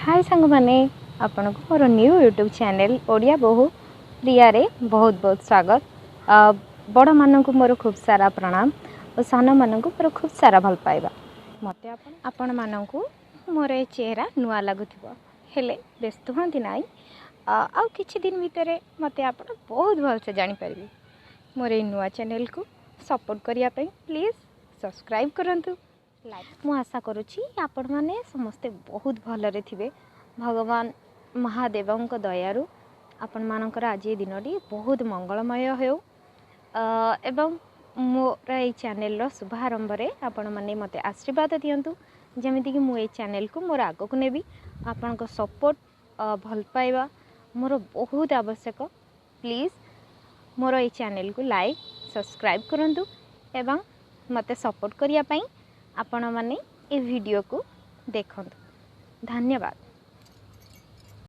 हाय सांग माने आपन को more new YouTube channel Odia बहु प्रिया रे बहुत बहुत स्वागत। बड़ मान को मोर खूब सारा प्रणाम और सान मान को मोर खूब सारा भल पाइबा। मत आपण मान को मोर ए चेहरा नुआ लगुथिबो हेले व्यस्त हंती नाई। आ किछि दिन भितर मते आपण बहुत भल से जानि परिबे। मोर ए नुआ चैनल को सपोर्ट करिया पई प्लीज सब्सक्राइब करंतु। मु आशा करुँची आपण मैंने समस्ते बहुत भलरे थिबे। भगवान महादेवों दयारु आपण मानकर आज ये दिनटी बहुत मंगलमय हो एवं मोर ये चैनल शुभारंभ रे आपण माने मते आशीर्वाद दियंतु जेमिति कि मु ये चैनल को मोर आगो को नेबी। आपण को सपोर्ट भल पाइबा मोर बहुत आवश्यक। प्लीज मोर ये चैनल को लाइक सब्सक्राइब करंतु एवं मते सपोर्ट करिया पई आपण माने ए वीडियो को देखंतु। धन्यवाद।